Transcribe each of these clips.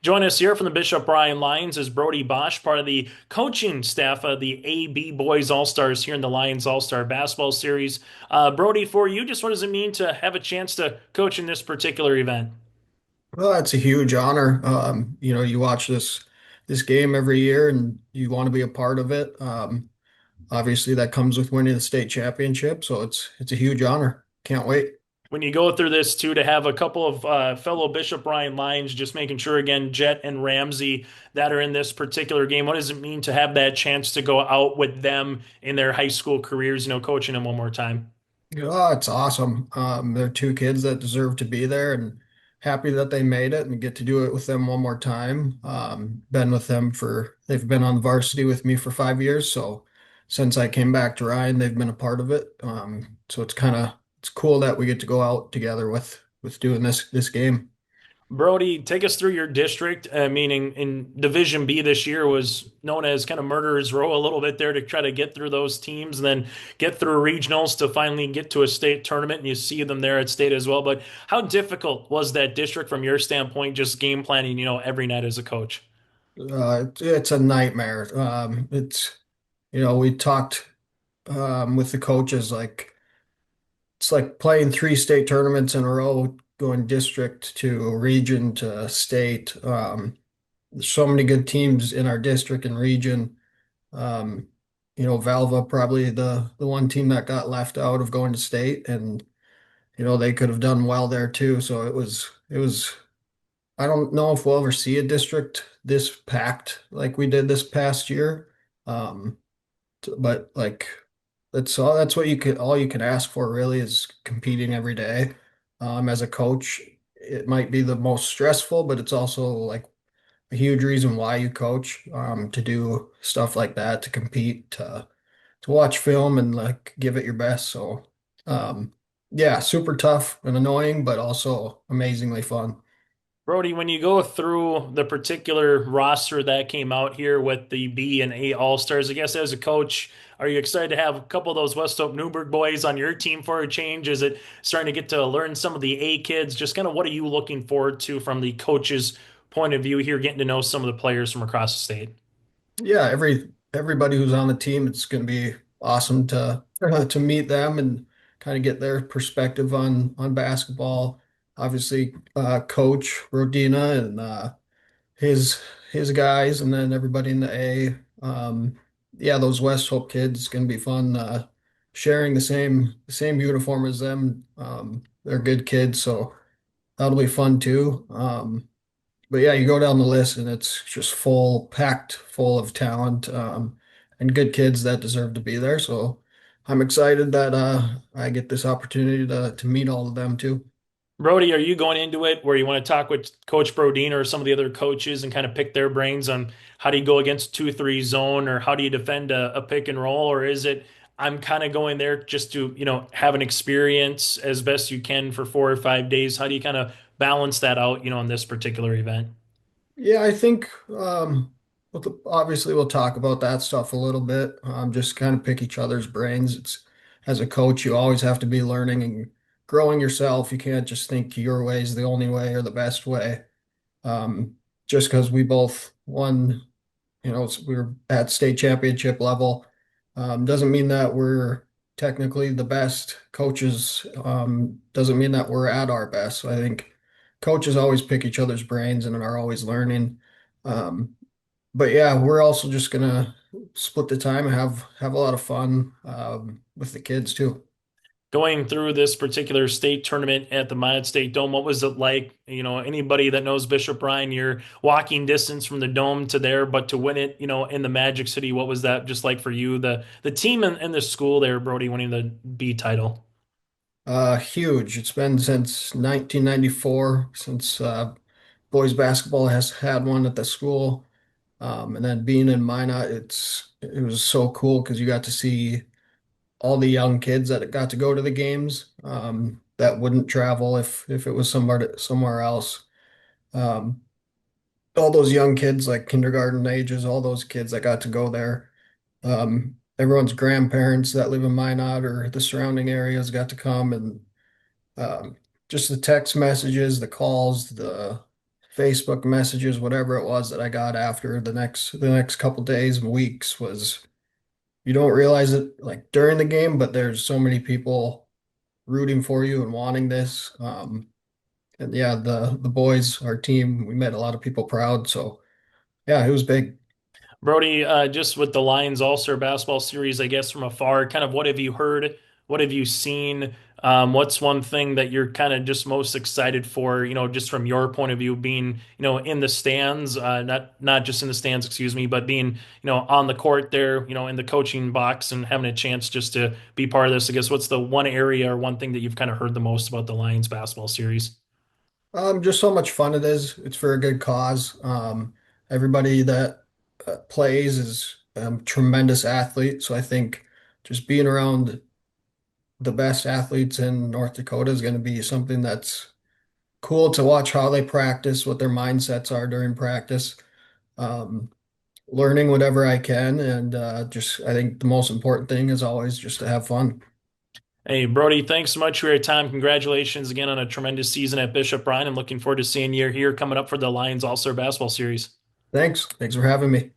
Join us here from the Bishop Bryan Lions is Brody Bosch, part of the coaching staff of the AB Boys All Stars here in the Lions All Star Basketball Series. Brody, for you, just what does it mean to have a chance to coach in this particular event? Well, that's a huge honor. You watch this game every year and you want to be a part of it. Obviously that comes with winning the state championship, so it's a huge honor. Can't wait. When you go through this too, to have a couple of fellow Bishop Bryan Lions, just making sure again, Jet and Ramsey that are in this particular game, what does it mean to have that chance to go out with them in their high school careers, coaching them one more time? Oh, it's awesome. They're two kids that deserve to be there and happy that they made it and get to do it with them one more time. Been with them they've been on the varsity with me for 5 years. So since I came back to Ryan, they've been a part of it. So it's cool that we get to go out together with doing this game. Brody, take us through your district. Meaning in Division B this year was known as kind of murderer's row a little bit there to try to get through those teams and then get through regionals to finally get to a state tournament. And you see them there at state as well. But how difficult was that district from your standpoint, just game planning, every night as a coach? It's a nightmare. We talked with the coaches like it's like playing three state tournaments in a row, going district to region to state. There's so many good teams in our district and region. Um, Valva probably the one team that got left out of going to state, and they could have done well there too. So it was. I don't know if we'll ever see a district this packed like we did this past year. Um, but like that's what all you can ask for really is competing every day. As a coach, it might be the most stressful, but it's also like a huge reason why you coach, to do stuff like that, to compete, to watch film and like give it your best. So um yeah, super tough and annoying, but also amazingly fun. Brody, when you go through the particular roster that came out here with the B and A All Stars, I guess as a coach, are you excited to have a couple of those West Hope Newburgh boys on your team for a change? Is it starting to get to learn some of the A kids? Just kind of what are you looking forward to from the coach's point of view here, getting to know some of the players from across the state? Yeah, everybody who's on the team, it's going to be awesome to meet them and kind of get their perspective on basketball. Obviously, Coach Brodina and his his guys, and then everybody in the A. Yeah, those West Hope kids, it's going to be fun sharing the same uniform as them. They're good kids, so that'll be fun too. But yeah, you go down the list and it's just packed full of talent, and good kids that deserve to be there. So I'm excited that I get this opportunity to meet all of them too. Brody, are you going into it where you want to talk with Coach Brodina or some of the other coaches and kind of pick their brains on how do you go against 2-3 zone or how do you defend a pick and roll? Or is it I'm kind of going there just to, have an experience as best you can for 4 or 5 days? How do you kind of balance that out, in this particular event? Yeah, I think obviously we'll talk about that stuff a little bit. Just kind of pick each other's brains. It's as a coach, you always have to be learning and growing yourself. You can't just think your way is the only way or the best way. Um, just because we both won, we were at state championship level, doesn't mean that we're technically the best coaches. Doesn't mean that we're at our best. So I think coaches always pick each other's brains and are always learning. Um, but yeah, we're also just gonna split the time and have a lot of fun with the kids too. Going through this particular state tournament at the Myatt State Dome, what was it like? Anybody that knows Bishop Bryan, you're walking distance from the dome to there, but to win it, in the Magic City, what was that just like for you? The team and the school there, Brody, winning the B title. Huge. It's been since 1994 since boys basketball has had one at the school. And then being in Minot, it was so cool because you got to see all the young kids that got to go to the games, that wouldn't travel if it was somewhere else. Um, all those young kids, like kindergarten ages, all those kids that got to go there. Everyone's grandparents that live in Minot or the surrounding areas got to come, and um, just the text messages, the calls, Facebook messages, whatever it was that I got after the next couple days and weeks was you don't realize it like during the game, but there's so many people rooting for you and wanting this. And yeah, the boys, our team, we made a lot of people proud. So yeah, it was big. Brody, just with the Lions All-Star Basketball Series, I guess from afar, kind of what have you heard? What have you seen? What's one thing that you're kind of just most excited for, just from your point of view, being, in the stands, not just in the stands, excuse me, but being, on the court there, in the coaching box and having a chance just to be part of this. I guess what's the one area or one thing that you've kind of heard the most about the Lions basketball series? Just so much fun it is. It's for a good cause. Everybody that plays is tremendous athlete. So I think just being around the best athletes in North Dakota is going to be something that's cool to watch how they practice, what their mindsets are during practice. Um, Learning whatever I can, and just I think the most important thing is always just to have fun. Hey, Brody, thanks so much for your time. Congratulations again on a tremendous season at Bishop Bryan. I'm looking forward to seeing you here coming up for the Lions All-Star Basketball Series. Thanks for having me.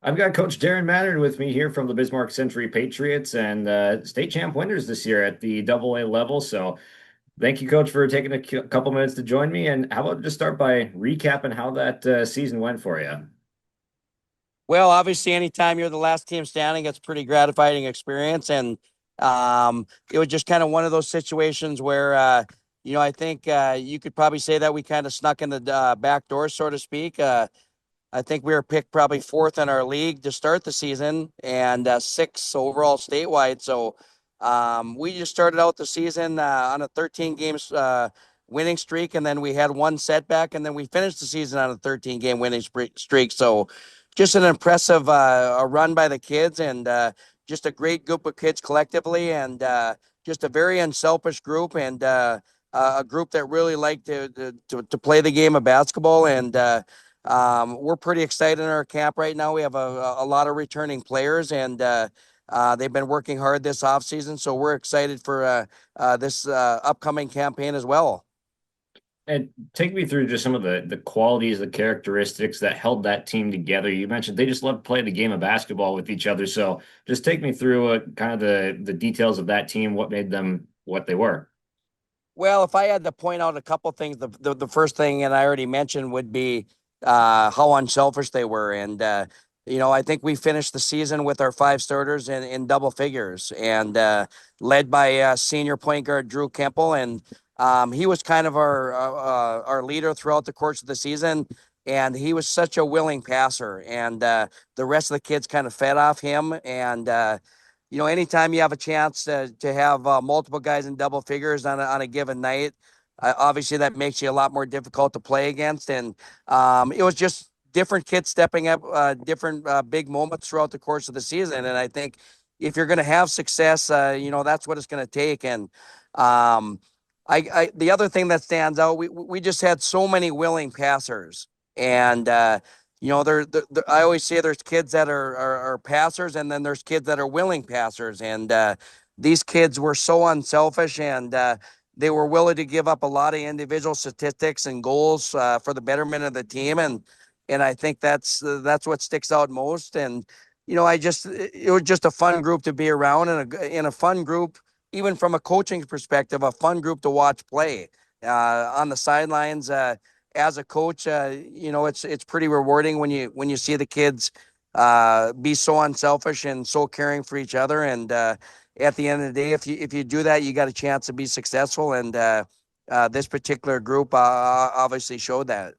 I've got Coach Darin Mattern with me here from the Bismarck Century Patriots and state champ winners this year at the AA level. So thank you, Coach, for taking a couple minutes to join me. And how about just start by recapping how that season went for you? Well, obviously, anytime you're the last team standing, it's a pretty gratifying experience. And it was just kind of one of those situations where, I think you could probably say that we kind of snuck in the back door, so to speak. I think we were picked probably fourth in our league to start the season and sixth overall statewide. So we just started out the season on a 13 games winning streak, and then we had one setback, and then we finished the season on a 13-game winning streak. So just an impressive a run by the kids, and just a great group of kids collectively, and just a very unselfish group, and a group that really liked to play the game of basketball. And we're pretty excited in our camp right now. We have a lot of returning players, and they've been working hard this offseason. So we're excited for this upcoming campaign as well. And take me through just some of the qualities, the characteristics that held that team together. You mentioned they just love to play the game of basketball with each other. So just take me through kind of the details of that team, what made them what they were. Well, if I had to point out a couple things, the first thing, and I already mentioned, would be how unselfish they were. And, I think we finished the season with our five starters in double figures, and led by senior point guard Drew Kemple. And he was kind of our leader throughout the course of the season. And he was such a willing passer. And the rest of the kids kind of fed off him. And, anytime you have a chance to have multiple guys in double figures on a given night, obviously that makes you a lot more difficult to play against. And it was just different kids stepping up, different big moments throughout the course of the season. And I think if you're going to have success, that's what it's going to take. And the other thing that stands out, we just had so many willing passers. And I always say there's kids that are passers, and then there's kids that are willing passers. And these kids were so unselfish, and they were willing to give up a lot of individual statistics and goals for the betterment of the team. And I think that's what sticks out most. And it was just a fun group to be around, and in a fun group, even from a coaching perspective, a fun group to watch play on the sidelines. As a coach, it's pretty rewarding when you see the kids be so unselfish and so caring for each other. And at the end of the day, if you do that, you got a chance to be successful. And this particular group obviously showed that.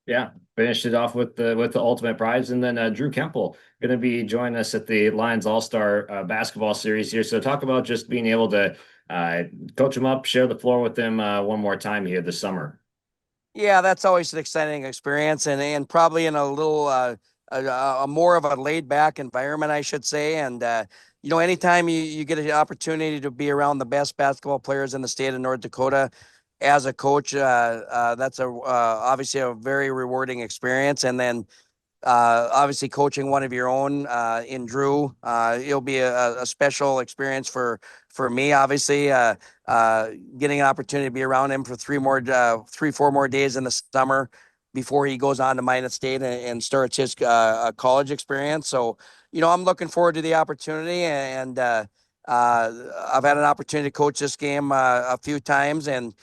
Yeah, finished it off with the ultimate prize, and then Drew Kemple going to be joining us at the Lions All-Star basketball series here. So talk about just being able to coach him up, share the floor with him one more time here this summer. Yeah, that's always an exciting experience, and probably in a little a more of a laid back environment, I should say. And anytime you get an opportunity to be around the best basketball players in the state of North Dakota as a coach, that's obviously a very rewarding experience. And then obviously coaching one of your own in Drew. It'll be a special experience for me, obviously. Getting an opportunity to be around him for 4 more days in the summer before he goes on to Minot State and starts his college experience. So, I'm looking forward to the opportunity, and I've had an opportunity to coach this game a few times, and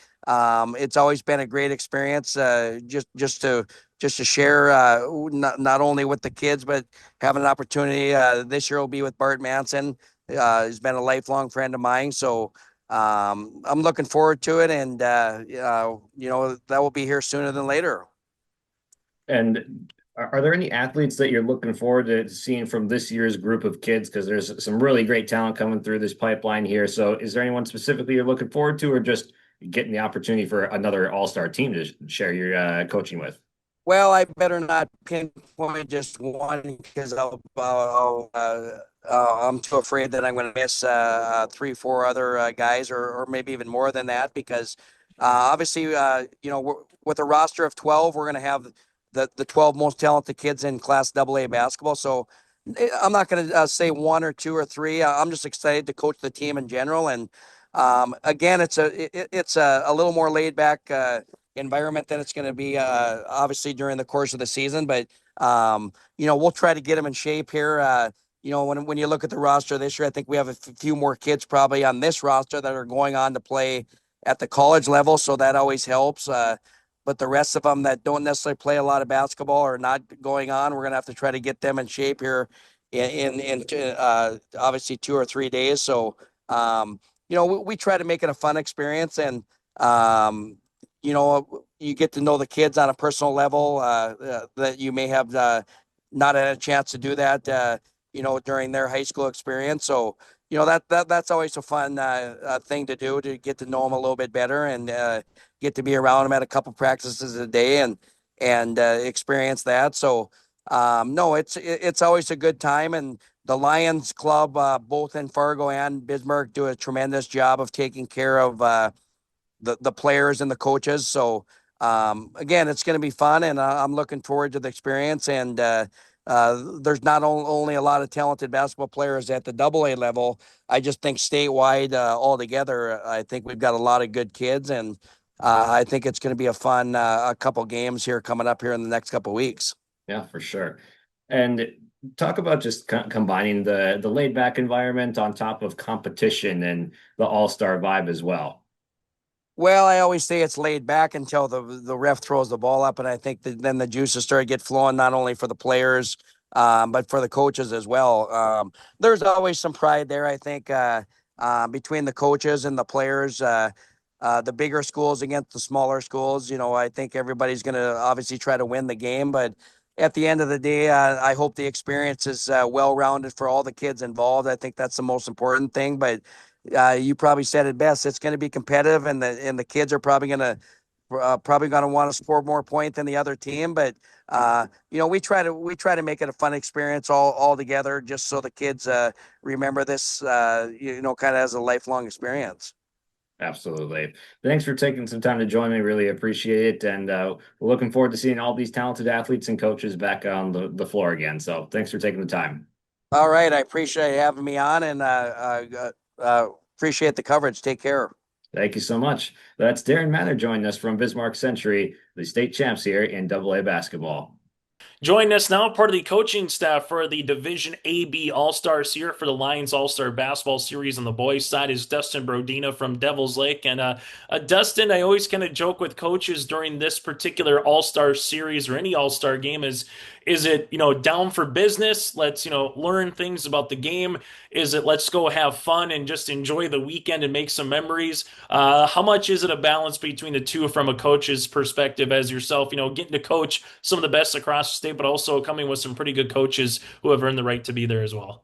it's always been a great experience. Just to share, not only with the kids, but having an opportunity. This year will be with Bart Manson. He's been a lifelong friend of mine, so I'm looking forward to it, and that will be here sooner than later. And are there any athletes that you're looking forward to seeing from this year's group of kids? Because there's some really great talent coming through this pipeline here. So is there anyone specifically you're looking forward to, or just getting the opportunity for another all-star team to share your coaching with? Well, I better not pinpoint just one because I'm too afraid that I'm going to miss three, four other guys, or maybe even more than that. Because obviously, with a roster of 12, we're going to have the 12 most talented kids in Class AA basketball. So I'm not going to say one or two or three. I'm just excited to coach the team in general. And again, it's a little more laid back environment than it's going to be obviously during the course of the season. But we'll try to get them in shape here. When you look at the roster this year, I think we have a few more kids probably on this roster that are going on to play at the college level, so that always helps. But the rest of them that don't necessarily play a lot of basketball or not going on, we're going to have to try to get them in shape here in obviously 2 or 3 days. So we try to make it a fun experience, and you get to know the kids on a personal level that you may have not had a chance to do that, during their high school experience. So, that's always a fun thing to do, to get to know them a little bit better, and get to be around them at a couple practices a day, and experience that. So, no, it's always a good time. And the Lions Club, both in Fargo and Bismarck, do a tremendous job of taking care of the players and the coaches. So again, it's going to be fun, and I'm looking forward to the experience. And there's not only a lot of talented basketball players at the AA level. I just think statewide, altogether, I think we've got a lot of good kids, and I think it's going to be a fun a couple games here coming up here in the next couple weeks. Yeah, for sure. And talk about just combining the laid back environment on top of competition and the all-star vibe as well. Well, I always say it's laid back until the ref throws the ball up, and I think then the juices start to get flowing, not only for the players, but for the coaches as well. There's always some pride there, I think, between the coaches and the players. The bigger schools against the smaller schools. I think everybody's going to obviously try to win the game, but at the end of the day, I hope the experience is well-rounded for all the kids involved. I think that's the most important thing. But you probably said it best. It's going to be competitive, and the kids are probably going to want to score more points than the other team. But we try to make it a fun experience all together, just so the kids remember this, kind of as a lifelong experience. Absolutely. Thanks for taking some time to join me. Really appreciate it. And we're looking forward to seeing all these talented athletes and coaches back on the floor again. So thanks for taking the time. All right. I appreciate having me on, and appreciate the coverage. Take care. Thank you so much. That's Darin Mattern joining us from Bismarck Century, the state champs here in AA basketball. Joining us now, part of the coaching staff for the Division AB All-Stars here for the Lions All-Star Basketball Series on the boys' side, is Dustin Brodina from Devils Lake. And Dustin, I always kind of joke with coaches during this particular All-Star Series or any All-Star game is it, down for business? Let's, learn things about the game. Is it let's go have fun and just enjoy the weekend and make some memories? How much is it a balance between the two from a coach's perspective as yourself, getting to coach some of the best across the state, but also coming with some pretty good coaches who have earned the right to be there as well?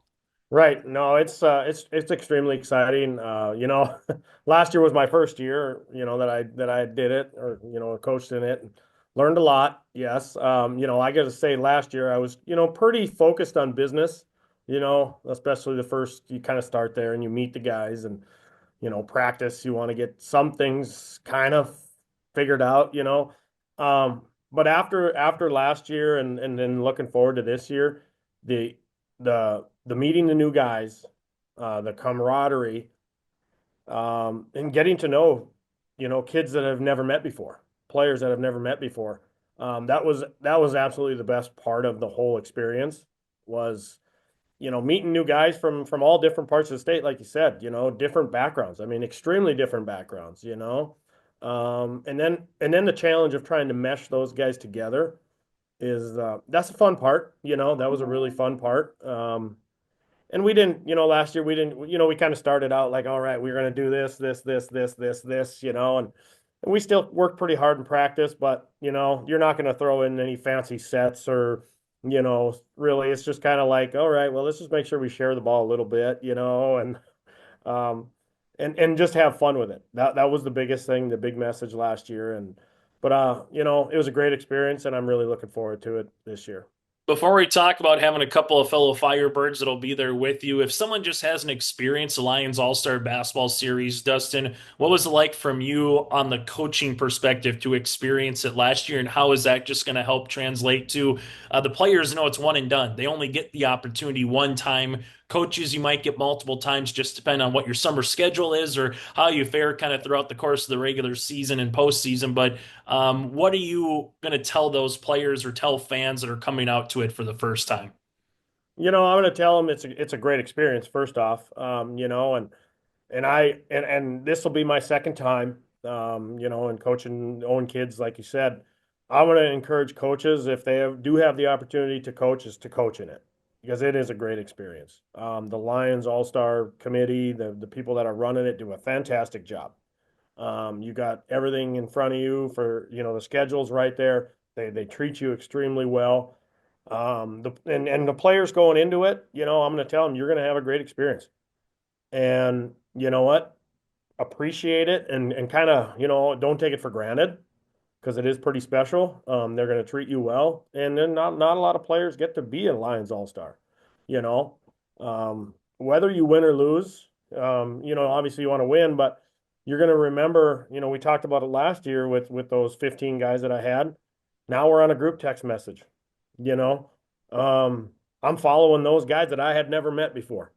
Right. No, it's extremely exciting. Last year was my first year, that I did it, or coached in it, and learned a lot. Yes. I got to say last year I was, pretty focused on business, especially the first, you kind of start there and you meet the guys, and practice. You want to get some things kind of figured out. but after last year and then looking forward to this year, the the meeting the new guys, the camaraderie, and getting to know, kids that have never met before, players that have never met before. That was absolutely the best part of the whole experience was, meeting new guys from all different parts of the state, like you said, different backgrounds. I mean, extremely different backgrounds. And then the challenge of trying to mesh those guys together is that's a fun part. That was a really fun part. And we didn't, last year we didn't, we kind of started out like, all right, we're going to do this, and we still worked pretty hard in practice, but, you're not going to throw in any fancy sets or, really, it's just kind of like, all right, well, let's just make sure we share the ball a little bit, um, and just have fun with it. That was the biggest thing, the big message last year. But it was a great experience, and I'm really looking forward to it this year. Before we talk about having a couple of fellow Firebirds that'll be there with you, if someone just hasn't experienced the Lions All-Star Basketball Series, Dustin, what was it like from you on the coaching perspective to experience it last year, and how is that just going to help translate to the players? Know it's one and done. They only get the opportunity one time. Coaches, you might get multiple times, just depending on what your summer schedule is or how you fare kind of throughout the course of the regular season and postseason. But what are you going to tell those players or tell fans that are coming out to it for the first time? I'm going to tell them it's a great experience, first off. And this will be my second time, and coaching own kids, like you said. I want to encourage coaches, if they do have the opportunity to coach, is to coach in it because it is a great experience. The Lions All Star Committee, the people that are running it, do a fantastic job. You got everything in front of you for, the schedule's right there. They treat you extremely well. And the players going into it, I'm going to tell them you're going to have a great experience. And you know what? Appreciate it and kind of, don't take it for granted because it is pretty special. They're going to treat you well. And then not a lot of players get to be a Lions All-Star, you know. Whether you win or lose, obviously you want to win, but you're going to remember, we talked about it last year with those 15 guys that I had. Now we're on a group text message, you know. I'm following those guys that I had never met before.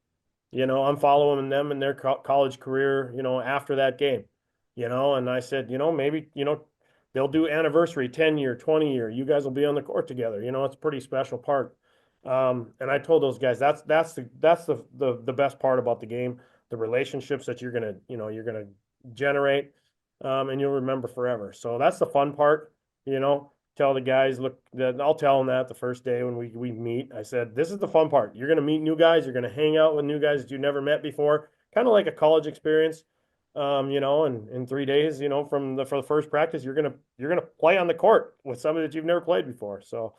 I'm following them in their college career, after that game, and I said, maybe, they'll do anniversary, 10-year, 20-year. You guys will be on the court together. It's a pretty special part. And I told those guys that's the best part about the game, the relationships that you're gonna generate, and you'll remember forever. So that's the fun part, tell the guys, look, that I'll tell them that the first day when we meet. I said, this is the fun part. You're going to meet new guys. You're going to hang out with new guys that you never met before, kind of like a college experience. And in 3 days, for the first practice, you're gonna play on the court with somebody that you've never played before. So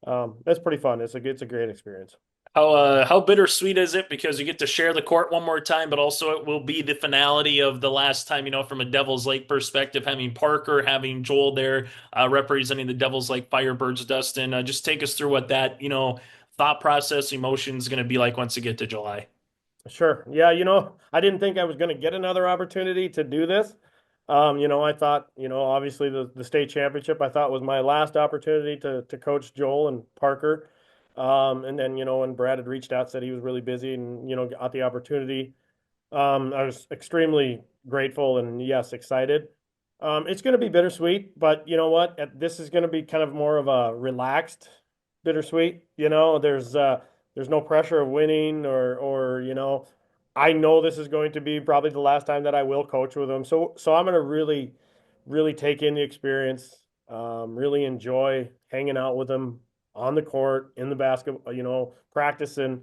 that's pretty fun. It's a great experience. How bittersweet is it because you get to share the court one more time, but also it will be the finality of the last time, from a Devil's Lake perspective, having Parker, having Joel there, representing the Devil's Lake Firebirds. Dustin, just take us through what that, thought process, emotion is going to be like once you get to July. Sure. Yeah, I didn't think I was going to get another opportunity to do this. I thought, obviously the state championship I thought was my last opportunity to coach Joel and Parker. And then, when Brad had reached out, said he was really busy and, got the opportunity. I was extremely grateful and yes, excited. It's going to be bittersweet, but you know what? This is going to be kind of more of a relaxed bittersweet. There's no pressure of winning or I know this is going to be probably the last time that I will coach with them. So I'm going to really, really take in the experience, really enjoy hanging out with them on the court, in the basketball, practicing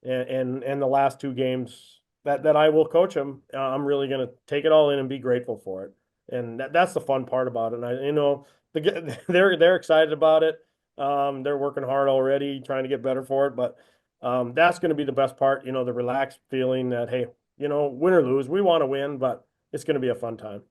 and the last two games that I will coach them. I'm really going to take it all in and be grateful for it. And that's the fun part about it. And they're excited about it. They're working hard already, trying to get better for it. But that's going to be the best part, the relaxed feeling that, hey, win or lose, we want to win, but it's going to be a fun time.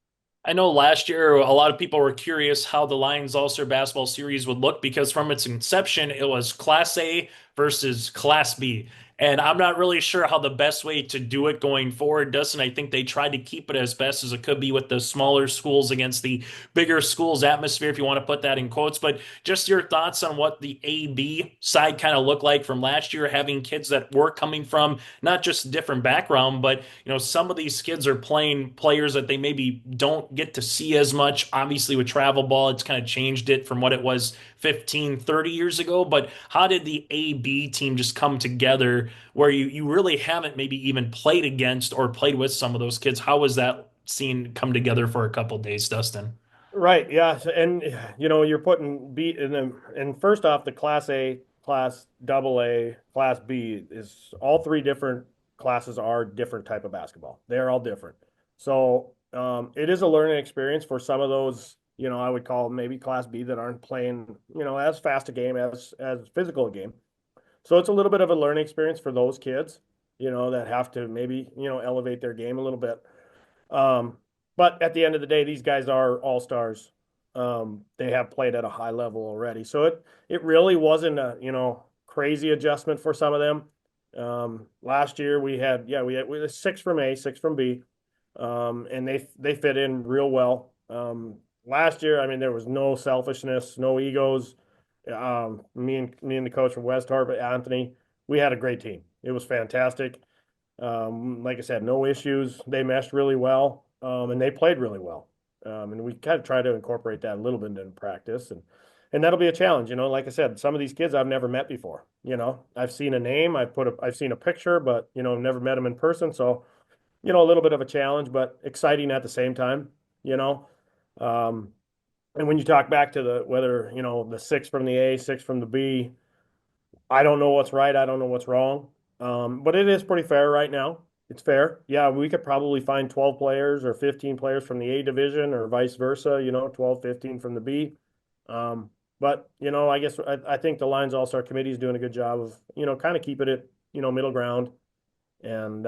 I know last year a lot of people were curious how the Lions All-Star Basketball Series would look because from its inception it was Class A versus Class B. And I'm not really sure how the best way to do it going forward, Dustin. I think they tried to keep it as best as it could be with the smaller schools against the bigger schools atmosphere, if you want to put that in quotes. But just your thoughts on what the AB side kind of looked like from last year, having kids that were coming from not just different background, but some of these kids are playing players that they maybe don't get to see as much. Obviously, with travel ball, it's kind of changed it from what it was 15, 30 years ago. But how did the AB team just come together where you really haven't maybe even played against or played with some of those kids? How was that scene come together for a couple days, Dustin? Right. Yeah. And you're putting B in them. And first off, the Class A, Class Double A, Class B is all three different classes are different type of basketball. They're all different. So it is a learning experience for some of those. I would call maybe Class B that aren't playing, as fast a game as physical a game. So it's a little bit of a learning experience for those kids, that have to maybe, elevate their game a little bit. Um, but at the end of the day, these guys are all stars. They have played at a high level already, so it really wasn't a crazy adjustment for some of them. Last year we had six from A, six from B, and they fit in real well. Last year, I mean, there was no selfishness, no egos. Me and the coach from West Harvard, Anthony, we had a great team. It was fantastic. Like I said, no issues. They meshed really well, and they played really well. And we kind of try to incorporate that a little bit in practice, and that'll be a challenge. Like I said, some of these kids I've never met before. I've seen a name, I've seen a picture, but never met them in person. So a little bit of a challenge, but exciting at the same time. You know, um, and when you talk back to the whether the six from the A, six from the B, I don't know what's right. I don't know what's wrong. But it is pretty fair right now. It's fair. Yeah, we could probably find 12 players or 15 players from the A division or vice versa, 12, 15 from the B. Um, but, I guess I think the Lions All-Star Committee is doing a good job of, kind of keeping it, middle ground and,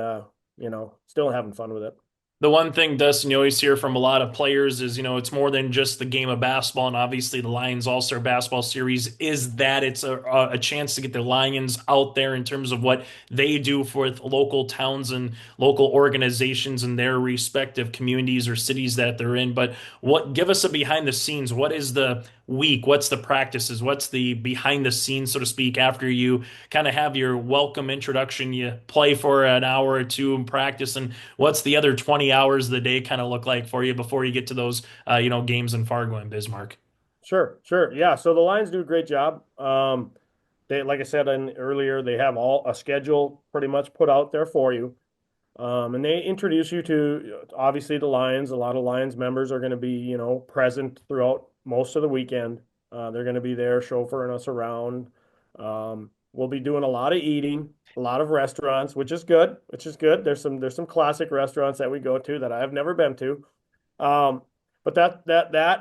still having fun with it. The one thing, Dustin, you always hear from a lot of players is, it's more than just the game of basketball. And obviously, the Lions All-Star Basketball Series is that it's a chance to get the Lions out there in terms of what they do for local towns and local organizations in their respective communities or cities that they're in. But give us a behind the scenes. What is the week? What's the practices? What's the behind the scenes, so to speak, after you kind of have your welcome introduction? You play for an hour or two in practice, and what's the other 20 hours of the day kind of look like for you before you get to those, games in Fargo and Bismarck? Sure, sure. Yeah, so the Lions do a great job. They, like I said earlier, they have all a schedule pretty much put out there for you. And they introduce you to obviously the Lions. A lot of Lions members are going to be, present throughout most of the weekend. They're going to be there chauffeuring us around. We'll be doing a lot of eating, a lot of restaurants, which is good, which is good. There's some classic restaurants that we go to that I have never been to. Um, but that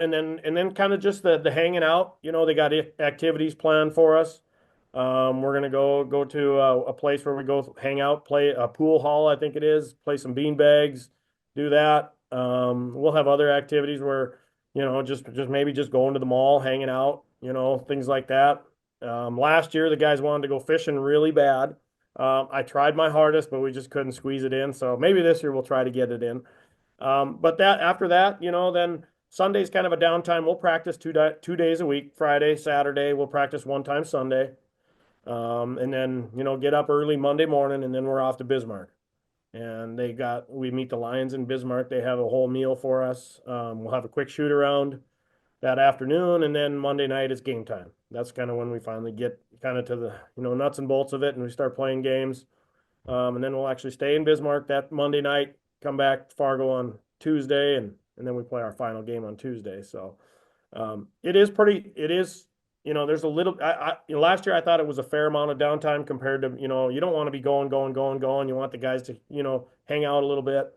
and then kind of just the hanging out. They got activities planned for us. We're gonna go to a place where we go hang out, play a pool hall, I think it is, play some bean bags, do that. We'll have other activities where, just maybe just going to the mall, hanging out, things like that. Last year the guys wanted to go fishing really bad. I tried my hardest, but we just couldn't squeeze it in. So maybe this year we'll try to get it in. But that after that, then Sunday's kind of a downtime. We'll practice 2 days a week, Friday, Saturday. We'll practice one time Sunday. And then, get up early Monday morning and then we're off to Bismarck. And we meet the Lions in Bismarck. They have a whole meal for us. We'll have a quick shoot around that afternoon. And then Monday night is game time. That's kind of when we finally get kind of to the, nuts and bolts of it and we start playing games. And then we'll actually stay in Bismarck that Monday night, come back to Fargo on Tuesday, and then we play our final game on Tuesday. So it is, there's a little, last year I thought it was a fair amount of downtime compared to, you don't want to be going, going, going, going. You want the guys to, hang out a little bit,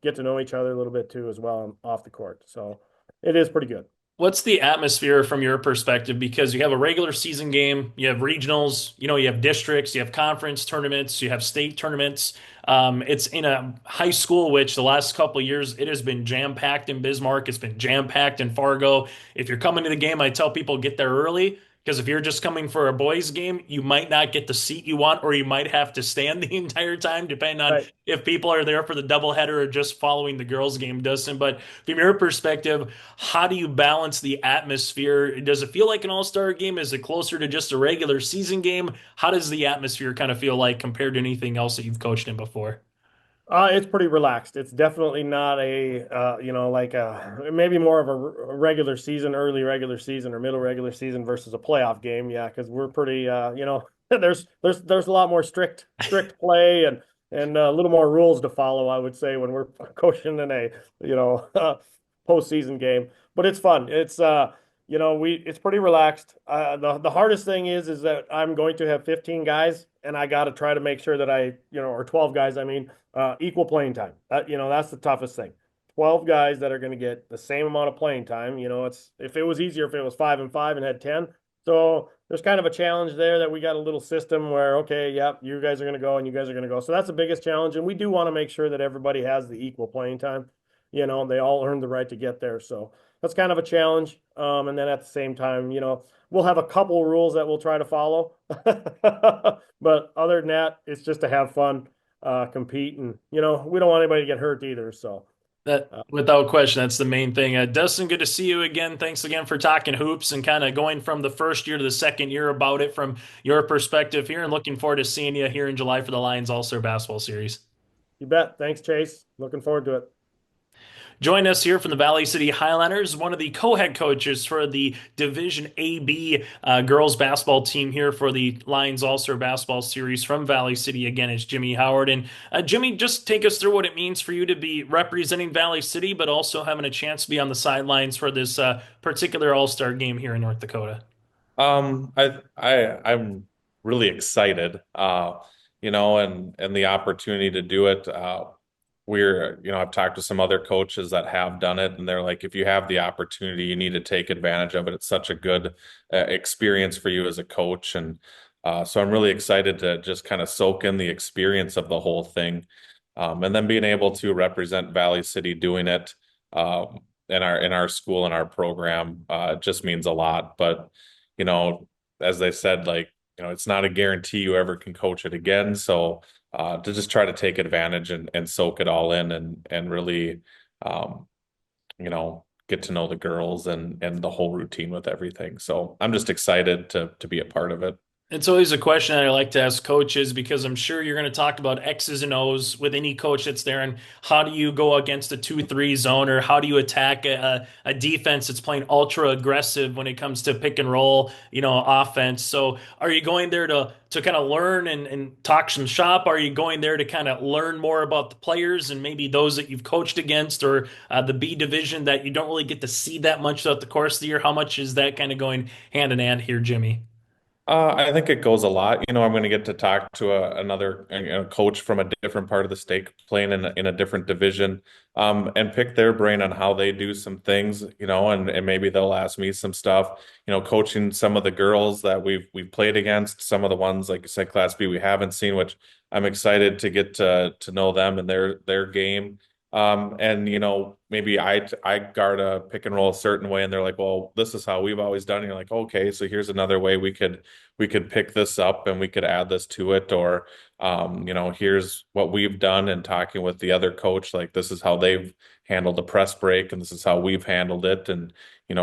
get to know each other a little bit too as well off the court. So it is pretty good. What's the atmosphere from your perspective? Because you have a regular season game, you have regionals, you have districts, you have conference tournaments, you have state tournaments. It's in a high school, which the last couple of years it has been jam packed in Bismarck. It's been jam packed in Fargo. If you're coming to the game, I tell people get there early. Because if you're just coming for a boys game, you might not get the seat you want, or you might have to stand the entire time, depending on Right. if people are there for the doubleheader or just following the girls' game, Dustin. But from your perspective, how do you balance the atmosphere? Does it feel like an all-star game? Is it closer to just a regular season game? How does the atmosphere kind of feel like compared to anything else that you've coached in before? It's pretty relaxed. It's definitely not a, like maybe more of a regular season, early regular season or middle regular season versus a playoff game. Yeah, because we're pretty, there's a lot more strict play and a little more rules to follow, I would say, when we're coaching in a, postseason game. But it's fun. It's pretty relaxed. The hardest thing is that I'm going to have 15 guys, and I got to try to make sure that or 12 guys, I mean, equal playing time. That's the toughest thing. 12 guys that are going to get the same amount of playing time. It's if it was easier if it was 5-5 and had 10. So there's kind of a challenge there that we got a little system where, okay, yep, you guys are going to go and you guys are going to go. So that's the biggest challenge. And we do want to make sure that everybody has the equal playing time. They all earn the right to get there. So that's kind of a challenge. And then at the same time, we'll have a couple rules that we'll try to follow. But other than that, it's just to have fun, compete, and we don't want anybody to get hurt either. So That, without question, that's the main thing. Dustin, good to see you again. Thanks again for talking hoops and kind of going from the first year to the second year about it from your perspective here, and looking forward to seeing you here in July for the Lions All-Star Basketball Series. you bet. Thanks, Chase. Looking forward to it. Join us here from the Valley City Highlanders, one of the co-head coaches for the Division AB girls basketball team here for the Lions All-Star Basketball Series from Valley City. Again, it's Jimmy Howard. And Jimmy, just take us through what it means for you to be representing Valley City, but also having a chance to be on the sidelines for this particular All-Star game here in North Dakota. I'm really excited, and the opportunity to do it. I've talked to some other coaches that have done it, and they're like, if you have the opportunity, you need to take advantage of it. It's such a good experience for you as a coach. And so I'm really excited to just kind of soak in the experience of the whole thing. And then being able to represent Valley City doing it in our school and our program just means a lot. But, as they said, like, it's not a guarantee you ever can coach it again. So to just try to take advantage and soak it all in and really, get to know the girls and the whole routine with everything. So I'm just excited to be a part of it. It's always a question that I like to ask coaches because I'm sure you're going to talk about X's and O's with any coach that's there. And how do you go against a 2-3 zone, or how do you attack a defense that's playing ultra aggressive when it comes to pick and roll, offense? So are you going there to kind of learn and talk some shop? Are you going there to kind of learn more about the players and maybe those that you've coached against, or the B division that you don't really get to see that much throughout the course of the year? How much is that kind of going hand in hand here, Jimmy? I think it goes a lot. I'm going to get to talk to another coach from a different part of the state playing in a different division, and pick their brain on how they do some things, and maybe they'll ask me some stuff, coaching some of the girls that we've played against, some of the ones, like you said, Class B we haven't seen, which I'm excited to get to know them and their game. And maybe I guard a pick and roll a certain way, and they're like, well, this is how we've always done it. And you're like, okay, so here's another way we could pick this up and we could add this to it, or here's what we've done, and talking with the other coach, like, this is how they've handled the press break and this is how we've handled it. And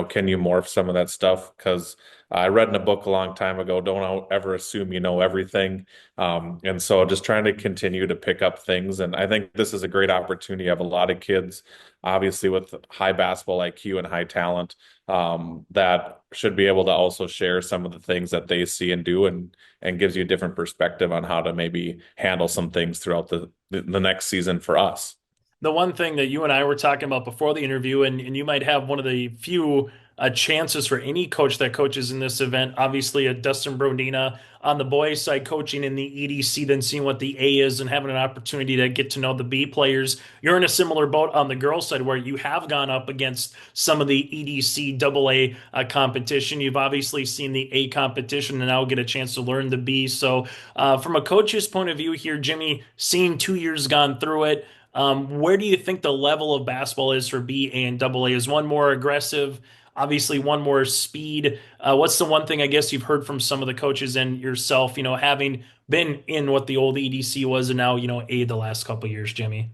can you morph some of that stuff? Because I read in a book a long time ago, don't ever assume you know everything. And so just trying to continue to pick up things. And I think this is a great opportunity. You have a lot of kids, obviously, with high basketball IQ and high talent, that should be able to also share some of the things that they see and do, and gives you a different perspective on how to maybe handle some things throughout the next season for us. The one thing that you and I were talking about before the interview, and you might have one of the few chances for any coach that coaches in this event, obviously a Dustin Brodina on the boys side coaching in the EDC, then seeing what the A is and having an opportunity to get to know the B players. You're in a similar boat on the girls side where you have gone up against some of the EDC AA competition. You've obviously seen the A competition and now get a chance to learn the B. So from a coach's point of view here, Jimmy, seeing 2 years gone through it, where do you think the level of basketball is for B, A, and AA? Is one more aggressive obviously one more speed. What's the one thing I guess you've heard from some of the coaches and yourself, having been in what the old EDC was and now, A the last couple of years, Jimmy?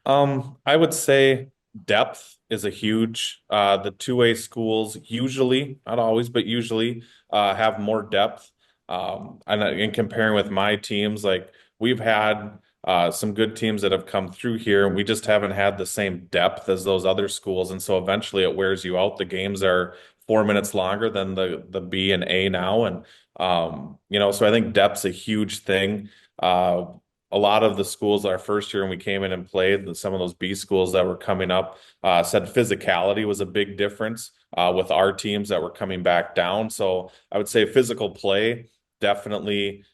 I would say depth is a huge, the two-way schools usually, not always, but usually have more depth. And in comparing with my teams, like we've had some good teams that have come through here, and we just haven't had the same depth as those other schools. And so eventually it wears you out. The games are 4 minutes longer than the B and A now. And, so I think depth's a huge thing. A lot of the schools our first year when we came in and played, some of those B schools that were coming up said physicality was a big difference with our teams that were coming back down. So I would say physical play definitely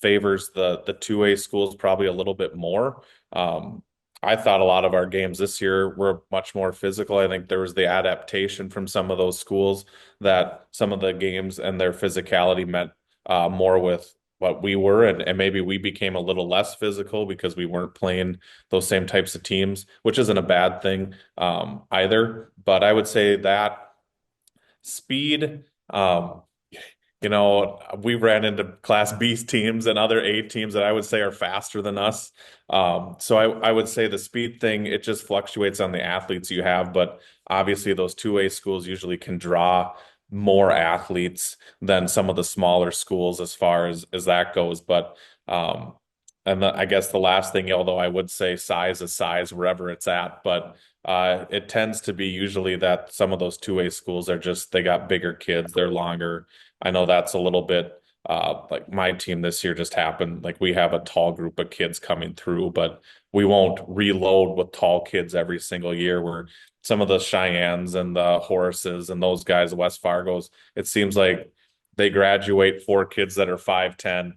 favors the two-way schools probably a little bit more. I thought a lot of our games this year were much more physical. I think there was the adaptation from some of those schools that some of the games and their physicality meant more with what we were, and maybe we became a little less physical because we weren't playing those same types of teams, which isn't a bad thing either. But I would say that speed, we ran into Class B teams and other A teams that I would say are faster than us. So I would say the speed thing, it just fluctuates on the athletes you have, but obviously those two-way schools usually can draw more athletes than some of the smaller schools as far as that goes. But I guess the last thing, although I would say size is size wherever it's at, but it tends to be usually that some of those two-way schools are just they got bigger kids, they're longer. I know that's a little bit like my team this year just happened. Like we have a tall group of kids coming through, but we won't reload with tall kids every single year. Where some of the Cheyennes and the Horaces and those guys, the West Fargos, it seems like they graduate four kids that are 5'10",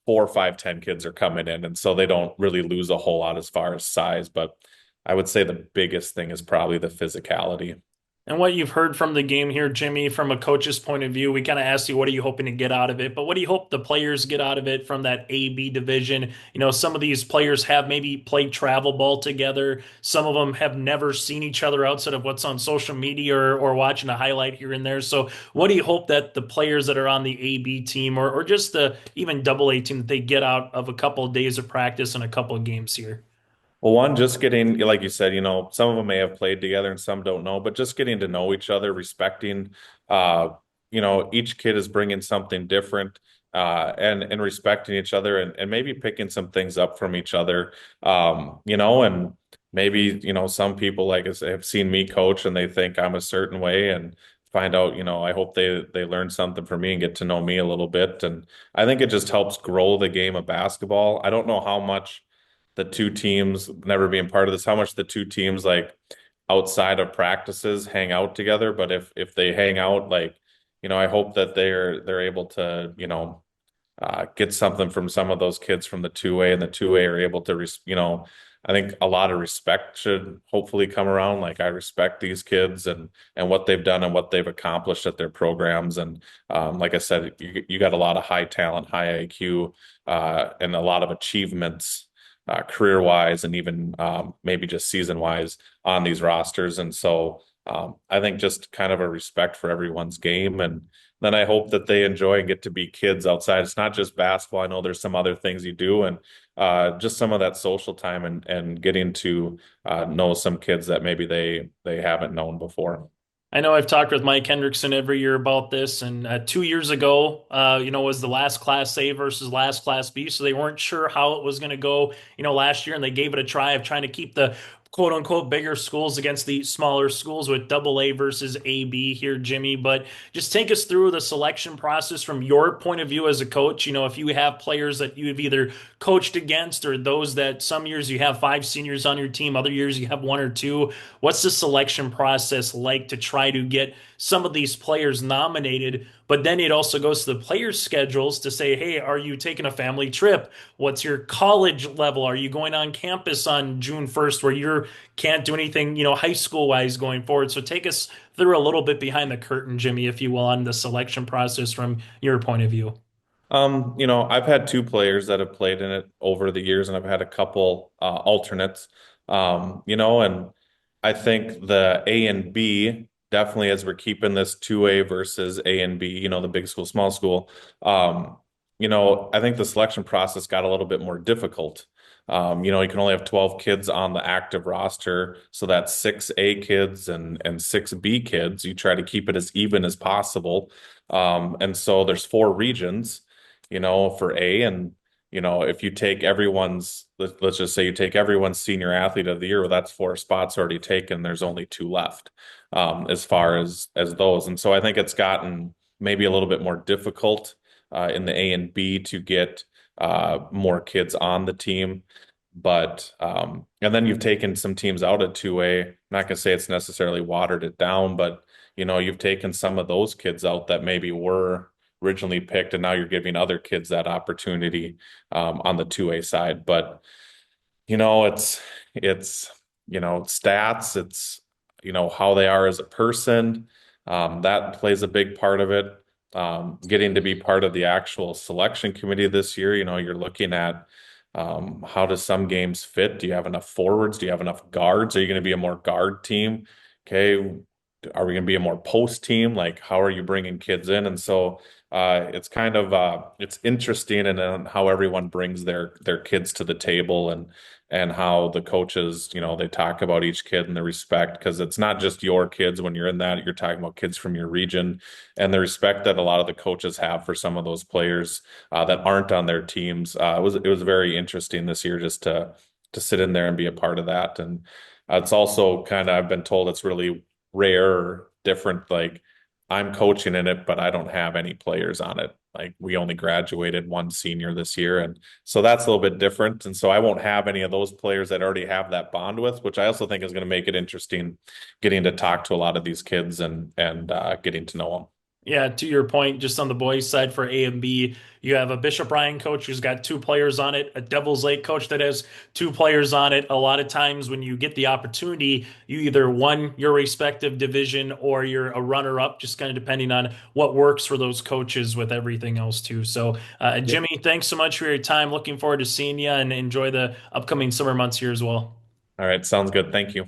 4 5'10" kids are coming in. And so they don't really lose a whole lot as far as size. But I would say the biggest thing is probably the physicality. And what you've heard from the game here, Jimmy, from a coach's point of view, we kind of asked you, what are you hoping to get out of it? But what do you hope the players get out of it from that A-B division? Some of these players have maybe played travel ball together. Some of them have never seen each other outside of what's on social media or watching a highlight here and there. So what do you hope that the players that are on the A-B team or just the even double A team that they get out of a couple of days of practice and a couple of games here? Well, one, just getting, like you said, some of them may have played together and some don't know, but just getting to know each other, respecting, each kid is bringing something different, and respecting each other and maybe picking some things up from each other, and maybe, some people, like I say, have seen me coach and they think I'm a certain way and find out, I hope they learn something from me and get to know me a little bit. And I think it just helps grow the game of basketball. I don't know how much the two teams never being part of this, how much the two teams like outside of practices hang out together. But if they hang out, like, I hope that they're able to, get something from some of those kids from the two-way, and the two-way are able to, I think a lot of respect should hopefully come around. Like I respect these kids and what they've done and what they've accomplished at their programs. And like I said, you got a lot of high talent, high IQ, and a lot of achievements career wise and even maybe just season wise on these rosters. And so I think just kind of a respect for everyone's game. And then I hope that they enjoy and get to be kids outside. It's not just basketball. I know there's some other things you do, and just some of that social time and getting to know some kids that maybe they haven't known before. I know I've talked with Mike Hendrickson every year about this, and 2 years ago, was the last Class A versus last Class B, so they weren't sure how it was going to go, last year, and they gave it a try of trying to keep the quote unquote bigger schools against the smaller schools with double A versus AB here, Jimmy. But just take us through the selection process from your point of view as a coach. If you have players that you've either coached against or those that some years you have five seniors on your team, other years you have one or two. What's the selection process like to try to get some of these players nominated? But then it also goes to the players' schedules to say, hey, are you taking a family trip? What's your college level? Are you going on campus on June 1st where you can't do anything, high school wise going forward? So take us through a little bit behind the curtain, Jimmy, if you will, on the selection process from your point of view. I've had two players that have played in it over the years, and I've had a couple alternates. And I think the A and B definitely as we're keeping this 2A versus A and B, the big school, small school, I think the selection process got a little bit more difficult. You can only have 12 kids on the active roster, so that's 6A kids and 6B kids. You try to keep it as even as possible. And so there's 4 regions, for A, and if you take let's just say you take everyone's senior athlete of the year, well, that's 4 spots already taken. There's only 2 left, as far as those. And so I think it's gotten maybe a little bit more difficult in the A and B to get more kids on the team. But and then you've taken some teams out at 2A. I'm not gonna say it's necessarily watered it down, but you've taken some of those kids out that maybe were originally picked, and now you're giving other kids that opportunity on the 2A side. But it's stats, it's how they are as a person. That plays a big part of it. Getting to be part of the actual selection committee this year, you're looking at how does some games fit? Do you have enough forwards? Do you have enough guards? Are you going to be a more guard team? Okay. Are we going to be a more post team? Like, how are you bringing kids in? And so it's kind of it's interesting, and how everyone brings their kids to the table, and how the coaches, they talk about each kid and the respect, because it's not just your kids. When you're in that, you're talking about kids from your region, and the respect that a lot of the coaches have for some of those players that aren't on their teams. It was very interesting this year just to sit in there and be a part of that. And it's also kind of, I've been told it's really rare or different. Like, I'm coaching in it, but I don't have any players on it. Like, we only graduated 1 senior this year. And so that's a little bit different. And so I won't have any of those players that I already have that bond with, which I also think is going to make it interesting getting to talk to a lot of these kids and getting to know them. Yeah, to your point, just on the boys' side for A and B, you have a Bishop Ryan coach who's got 2 players on it, a Devils Lake coach that has 2 players on it. A lot of times when you get the opportunity, you either won your respective division or you're a runner-up, just kind of depending on what works for those coaches with everything else too. So, Yep. Jimmy, thanks so much for your time. Looking forward to seeing you and enjoy the upcoming summer months here as well. All right. Sounds good. Thank you.